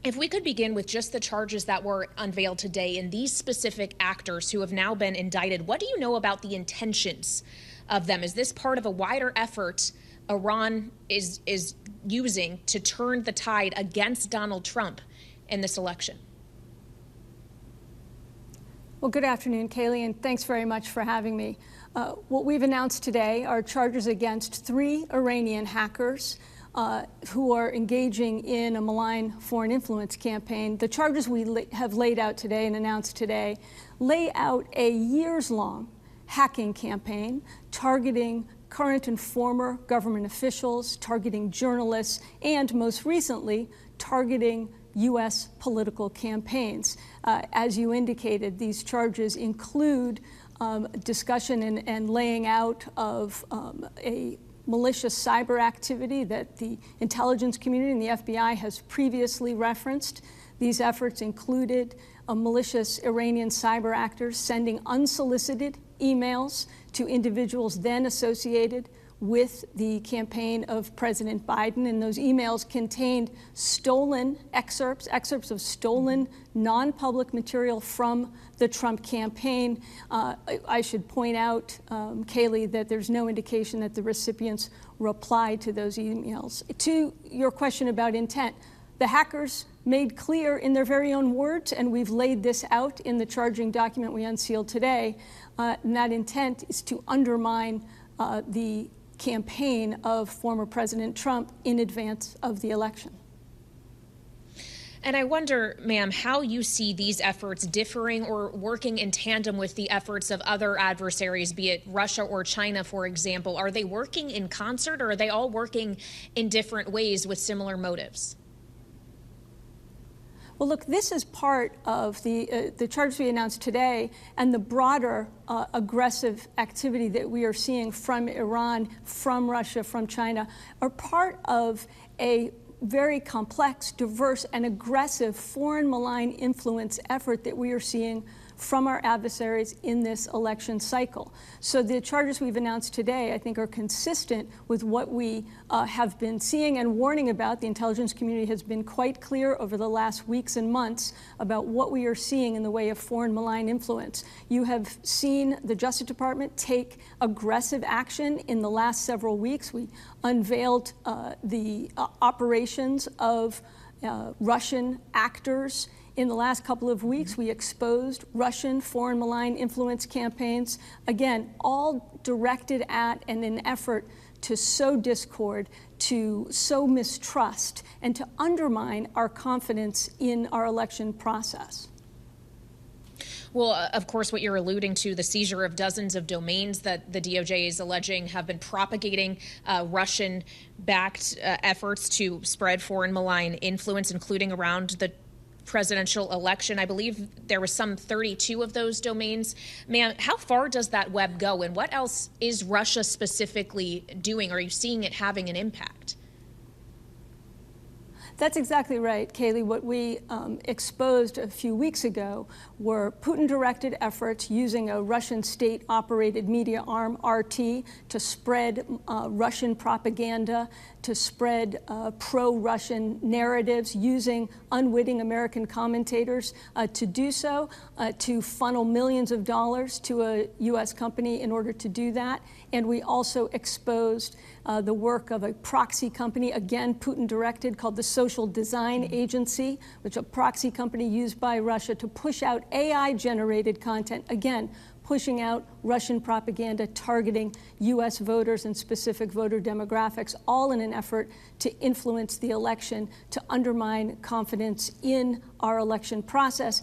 If we could begin with just the charges that were unveiled today and these specific actors who have now been indicted, what do you know about the intentions of them? Is this part of a wider effort Iran is using to turn the tide against Donald Trump in this election? Well, good afternoon, Kayleigh, and thanks very much for having me. What we've announced today are charges against 3 Iranian hackers who are engaging in a malign foreign influence campaign. The charges we have laid out today and announced today lay out a years-long hacking campaign targeting current and former government officials, targeting journalists, and most recently, targeting U.S. political campaigns. As you indicated, these charges include discussion and laying out of a malicious cyber activity that the intelligence community and the FBI has previously referenced. These efforts included malicious Iranian cyber actors sending unsolicited emails to individuals then associated with the campaign of President Biden, and those emails contained stolen excerpts of stolen non-public material from the Trump campaign. I should point out, Kayleigh, that there's no indication that the recipients replied to those emails. To your question about intent, the hackers made clear in their very own words, and we've laid this out in the charging document we unsealed today, and that intent is to undermine the campaign of former President Trump in advance of the election. And I wonder, ma'am, how you see these efforts differing or working in tandem with the efforts of other adversaries, be it Russia or China, for example. Are they working in concert, or are they all working in different ways with similar motives? Well, look, this is part of the charges we announced today and the broader aggressive activity that we are seeing from Iran, from Russia, from China, are part of a very complex, diverse, and aggressive foreign malign influence effort that we are seeing from our adversaries in this election cycle. So the charges we've announced today, I think, are consistent with what we have been seeing and warning about. The intelligence community has been quite clear over the last weeks and months about what we are seeing in the way of foreign malign influence. You have seen the Justice Department take aggressive action in the last several weeks. We unveiled the operations of Russian actors. In the last couple of weeks, we exposed Russian foreign malign influence campaigns, again, all directed at and in an effort to sow discord, to sow mistrust, and to undermine our confidence in our election process. Well, of course, what you're alluding to, the seizure of dozens of domains that the DOJ is alleging have been propagating Russian-backed efforts to spread foreign malign influence, including around the presidential election. I believe there were some 32 of those domains. Ma'am, how far does that web go, and what else is Russia specifically doing? Are you seeing it having an impact? That's exactly right, Kayleigh. What we exposed a few weeks ago were Putin-directed efforts using a Russian state-operated media arm, RT, to spread Russian propaganda, to spread pro-Russian narratives, using unwitting American commentators to do so, to funnel millions of dollars to a U.S. company in order to do that. And we also exposed the work of a proxy company, again, Putin-directed, called the Social Design Agency, which is a proxy company used by Russia to push out AI-generated content, again, pushing out Russian propaganda targeting U.S. voters and specific voter demographics, all in an effort to influence the election, to undermine confidence in our election process.